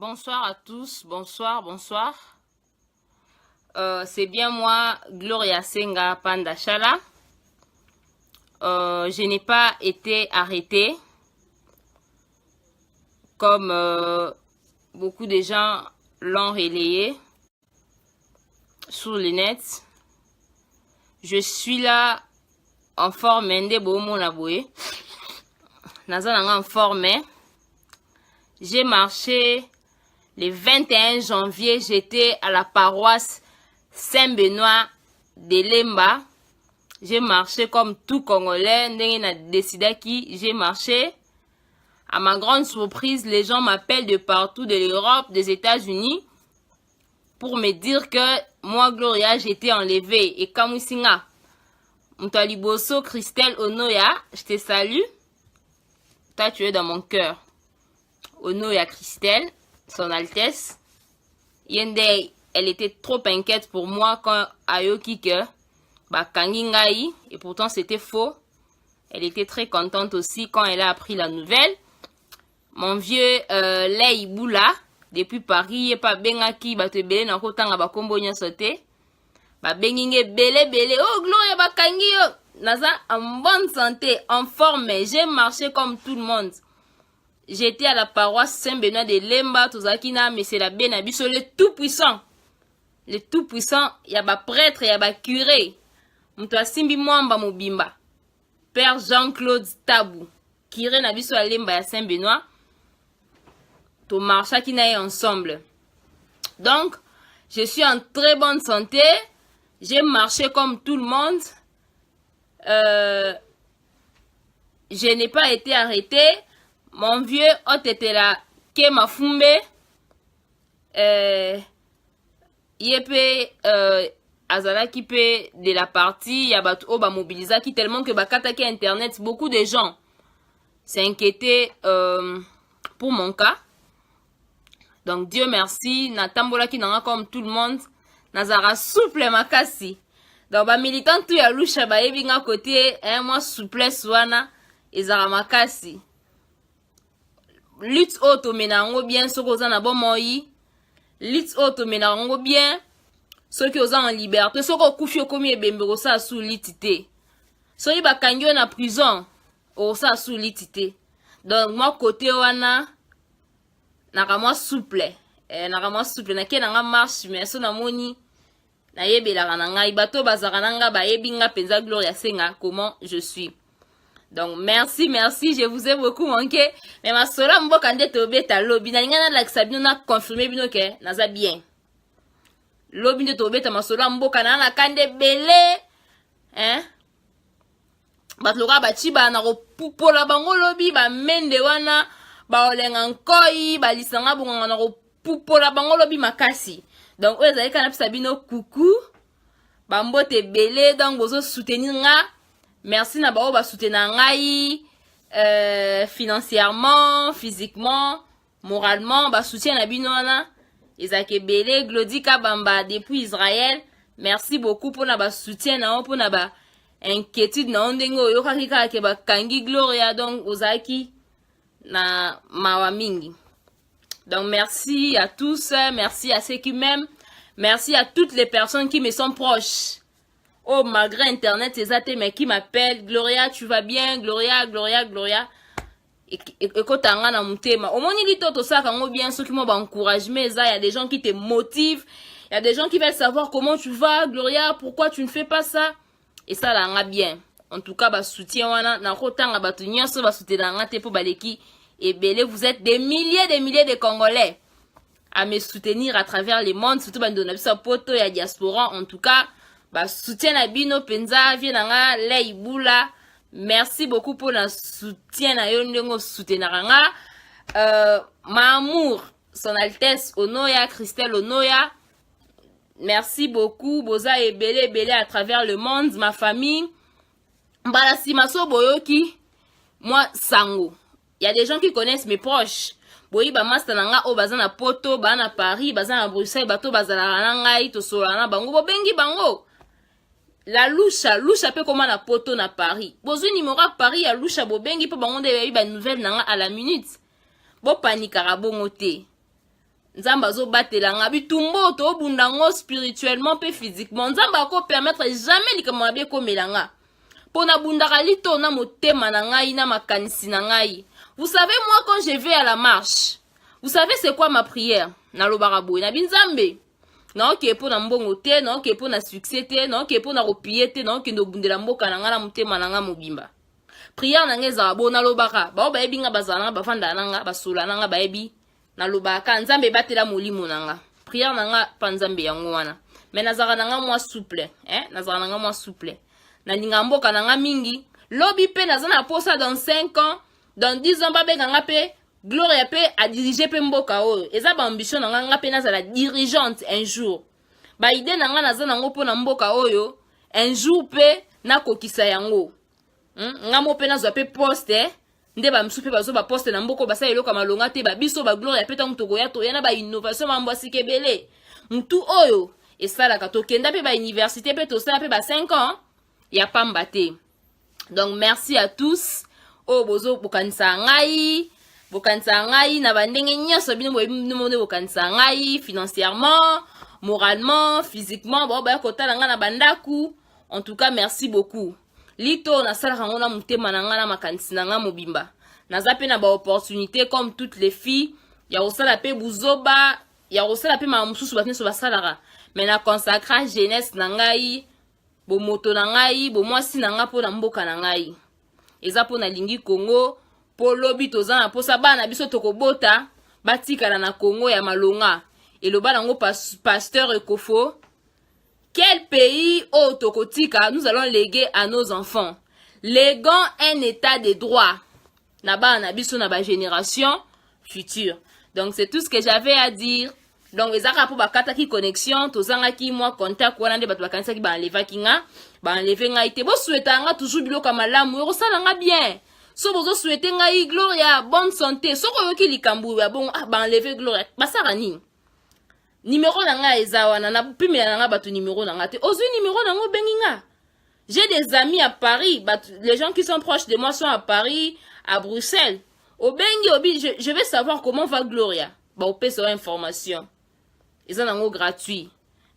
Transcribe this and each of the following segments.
Bonsoir à tous, bonsoir, bonsoir. C'est bien moi, Gloria Senga Pandachala. Je n'ai pas été arrêtée comme beaucoup de gens l'ont relayé sur le net. Je suis là en forme, en forme. J'ai marché le 21 janvier, j'étais à la paroisse Saint-Benoît de Lemba. J'ai marché comme tout Congolais. J'ai marché. À ma grande surprise, les gens m'appellent de partout, de l'Europe, des États-Unis, pour me dire que moi, Gloria, j'étais enlevée. Et Kamusinga, Mtaliboso, Christelle Onoya, je te salue. Toi, tu es dans mon cœur. Onoya Christelle, son Altesse. Yende, elle était trop inquiète pour moi quand Ayoki que Kangingai, et pourtant c'était faux. Elle était très contente aussi quand elle a appris la nouvelle. Mon vieux Lei Boula, depuis Paris, pas bengaki batebele na kotanga bakombo nyosote. Ba benginge bele. Oh Gloria bakangi yo. Naza en bonne santé, en forme. J'ai marché comme tout le monde. J'étais à la paroisse Saint-Benoît de Lemba, Tozakina, mais c'est la Benabiso, le tout-puissant. Le tout-puissant, il y a ba prêtre, il y a ba curé. Mtoa Simbi Mwamba Mobimba. Père Jean-Claude Tabou. Curé Nabiso à Lemba à Saint-Benoît. To marcha qui n'a ensemble. Donc, je suis en très bonne santé. J'ai marché comme tout le monde. Je n'ai pas été arrêté. Mon vieux Otetela Kema Fumbe, Yepe Azalaki pe de la partie, Yabatu Oba Mobilisaki, tellement que Bakataki Internet, beaucoup de gens s'inquiétaient pour mon cas. Donc Dieu merci, Natambola qui n'en a comme tout le monde, Nazara souple makasi. Donc ba militant tout ya lusha ba yebinga côté, moi souplesse wana, ezara makasi. Lutte auto menango bien ceux qui ont na bon moi, lutte auto menango bien ceux qui ont en liberté, ceux qui ont couché comme ebembe ça sous litité, ceux qui bakangi na prison au ça sous litité. Donc moi côté wana na moi souple, na ke na marche mais so na moni na yebela na ngai bato bazaka nanga ba yebinga penza Gloria Senga comment je suis. Donc merci, je vous ai beaucoup manqué. Mais ma sola mboka nde tobeta lobi na ngana la sabino na confirmer bino ke naza bien. Lobi nde tobeta ma sola mboka na kande belé. Hein? Batloka bachiba na ko pupola bango lobi ba mende wana ba olenga nkoi ba lisanga bonga na ko pupola bango lobi makasi. Donc oyo ezali kana pisa bino coucou. Ba mbote belé donc bozo soutenir nga. Merci na bao ba soutenir ngai financièrement, physiquement, moralement, ba soutien na bino wana ezake belé Glodika Bamba depuis Israël. Merci beaucoup pour na ba soutien na pour na ba inquiétude na ndengo yo kakika ke ba kangi Gloria donc ozaki na mawa mingi. Donc merci à tous, merci à ceux qui m'aiment, merci à toutes les personnes qui me sont proches. Oh, malgré Internet, c'est ça, mais qui m'appelle, Gloria, tu vas bien, Gloria. Et quand t'as un au moins, il dit tout ça, quand bien, ceux qui m'ont encouragé, mais il y a des gens qui te motivent, il y a des gens qui veulent savoir comment tu vas, Gloria, pourquoi tu ne fais pas ça. Et ça, là, on a bien. En tout cas, bah, soutien, wana, na kotanga, bah, tu n'y a soutien, na te pour baleki, et belé, vous êtes des milliers de Congolais à me soutenir à travers le monde, surtout, bah, dans poto, il y a diaspora, en tout cas, bah, soutien à Bino Penza, Vienanga, Lei Boula. Merci beaucoup pour le soutien à Yondengo Soutenaranga. Ma amour, son Altesse Onoya, Christelle Onoya. Merci beaucoup, Boza et belé à travers le monde, ma famille. Balasi Maso Boyoki, moi, Sango. Il y a des gens qui connaissent mes proches. Boyi ba mastananga o bazana poto, bana Paris, bazana Bruxelles, bato bazala nanga, to solana bango, bengi bango. La loucha pe comment na poto na Paris. Bozo numéro à Paris ya loucha bobengi pe bango de ba nouvelle nanga à la minute. Bo panikara bongo te. nzamba zo batelanga bitumbo to bundango spirituellement pe physiquement nzamba ko permettre jamais likamwa be ko melanga pona bundaka lito na motema na ngai na makanisi na ngai. Vous savez, moi quand je vais à la marche, vous savez c'est quoi ma prière? Na lobaka boy na binzambe non ke pona mbongo te, non ke pona succès te, non ke pona kopier te, non ke ndo bundela mboka na nga na motema na nga mobimba. Prière na ngeza bo na lobaka ba ba ebinga bazana ba fanda na nga basola na nga ba ebi na lobaka nzambe batela molimo na nga. Prière na nga pa nzambe yango wana. Mais nazaka na nga moi souple, nazaka na nga moi souple. Na linga mboka na nga mingi, lobi pe nazana posa dans 5 ans, dans 10 ans ba benga nga pe Gloria pe a diriger pe mboka oyo. Eza ba ambition na nga pe nazala dirigeante un jour. Ba idée na nga nazana ngo pona mboka oyo, un jour pe na kokisa yango. Nga mo pe nazwa pe poste, nde ba msupe bazo ba poste na mboko basa eloka malonga te ba biso ba Gloria pe tango tokoya to yana ba innovation mambo asikebele. Mtu oyo esala ka tokenda pe ba université pe to sala pe ba 5 ans. Ya pamba te. Donc merci à tous. Oh bozo bokanisa ngai na bandenge nyonso bino boyebimone bokanisa ngai financièrement, moralement, physiquement bo ba kotala nga na bandaku. En tout cas merci beaucoup. Lito na sala ngona mutema na nga na makanisi na nga mobimba. Naza pe na ba opportunité comme toutes les filles ya osala pe buzoba ya osala pe ma mususu bateso basalara. Mais na consacra jeunesse na ngai bo moto na ngai bo mwasi na nga po na mboka na ngai eza po na lingi Congo po lobi toza na posa bana biso tokobota batikala na Congo ya malonga eloba nango pasteur Ekofo. Quel pays au tokotika nous allons léguer à nos enfants? Léguons un état de droit na bana biso na ba génération future. Donc c'est tout ce que j'avais à dire. Donc ezaka po bakata ki connexion tozanga ki moi contact wana nde bato bakanisa ki ba enleva kinga ba enlever nga ite bo souhaiter nga toujours biloko malamu yo sala nga bien so bozo souhaiter nga i Gloria bonne santé so ko yoki likambu ya bon ba enlever Gloria basara ni numéro na nga eza wana na pimela nga bato numéro na nga te ozu numéro na ngo benginga. J'ai des amis à Paris, les gens qui sont proches de moi sont à Paris, à Bruxelles. Au bengi obi je vais savoir comment va Gloria. Ba opé sur information. Ils ont un gratuit.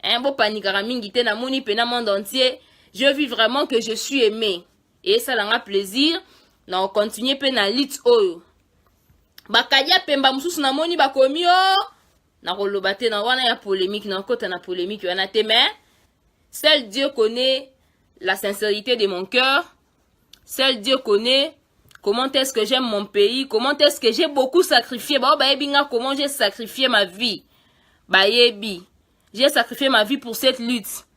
Un beau panikara mingi te na moni pe na monde entier. Je vis vraiment que je suis aimé. Et ça l'a plaisir. Na on continue pe na lit oyo. Bakadia pemba mususu na moni bakomi o. Na rolobate na wana ya polémique na kota na polémique wana te mais seul Dieu connaît la sincérité de mon cœur. Seul Dieu connaît comment est-ce que j'aime mon pays, comment est-ce que j'ai beaucoup sacrifié. Bah ebinga comment j'ai sacrifié ma vie. Bayebi, j'ai sacrifié ma vie pour cette lutte.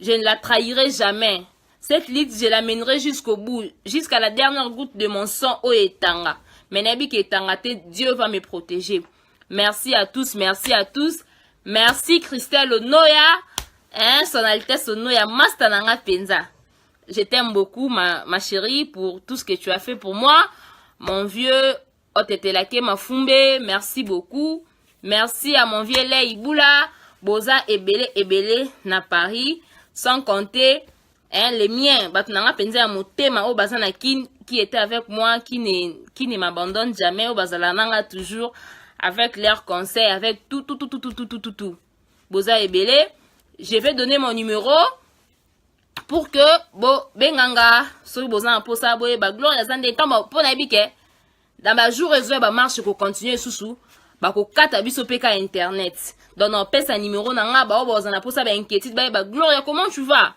Je ne la trahirai jamais. Cette lutte, je l'amènerai jusqu'au bout, jusqu'à la dernière goutte de mon sang au etanga. Mais nabi ke etanga te, Dieu va me protéger. Merci à tous, merci à tous. Merci Christelle Onoya, son Altesse Onoya Mastananga Penza. Je t'aime beaucoup, ma chérie, pour tout ce que tu as fait pour moi. Mon vieux Otetelake Mafumbe, merci beaucoup. Merci à mon vieux Lei Iboula, Boza Ebele na Paris, sans compter les miens. Batunanga penza ya motema o bazana qui était avec moi, qui ne m'abandonne jamais, o bazalananga toujours avec leurs conseils, avec tout. Boza Ebele, je vais donner mon numéro pour que benganga so boza pour ça boye ba Gloria zande kama pona bike dans ba jour réseau ba marche ko continuer susu ba ko kata biso peka internet donc on pèse un numéro na nga ba boza na pour ça ba inquiétude ba Gloria comment tu vas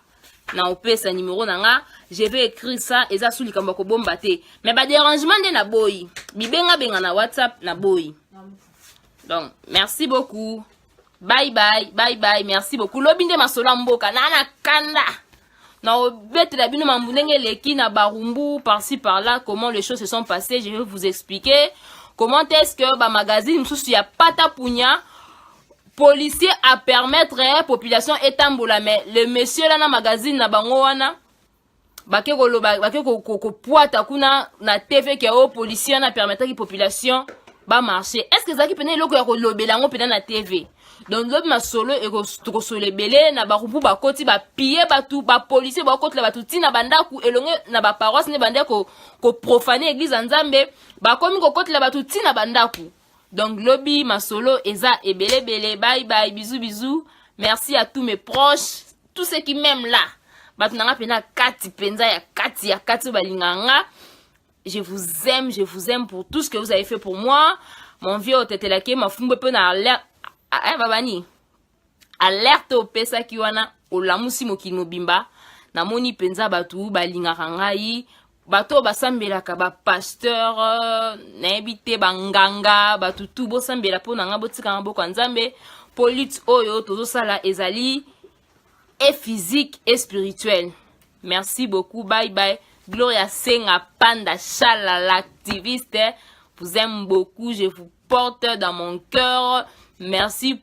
na on pèse un numéro na nga je vais écrire ça eza sous likambo ko bomba te mais ba dérangement de na boy bibenga benga na WhatsApp na boy. Donc merci beaucoup, bye merci beaucoup lobinde masola mboka nana kanda. Non, bête la bino mambunenge leki na barumbu par-ci par-là comment les choses se sont passées, je vais vous expliquer comment est-ce que ba magazine msusu ya pata punya policier à permettre population etambola mais le monsieur là na magazine na bango wana bake ko poata kuna na TV ke o policier na permettre ki population ba marcher. Est-ce que ça qui pene loko ya ko lobelango pena na TV? Donc le masolo et ko solebele na barupu ba koti ba piller batu ba policier ba koti la batu tina bandaku elonge na ba paroisse ne bande ko profaner église nzambe ba komi ko koti la batu tina bandaku. Donc lobby masolo eza ebele bele. Bye bye, bisous bisous. Merci à tous mes proches, tous ceux qui m'aiment là. Batunanga pena kati penza ya kati balinganga. Je vous aime pour tout ce que vous avez fait pour moi. Mon vieux otetelake ma fumbe pe na alerte babani. Alerte au pesa ki wana olamusi mokili mobimba. Na moni penza batu balingaka ngai. Bato basambelaka ba pasteur na ebite banganga batu tu bosambela po na nga botika nga boko nzambe. Polite oyo tozo sala ezali et physique et spirituel. Merci beaucoup, bye bye. Gloria Senga Panda Chala l'activiste. Vous aime beaucoup, je vous porte dans mon cœur. Merci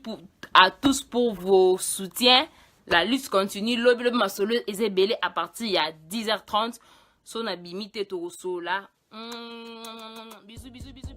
à tous pour vos soutiens. La lutte continue. Lobby Masolo est belé à partir il y a 10h30. Son abimité Toroso là. Bisous, bisous, bisous.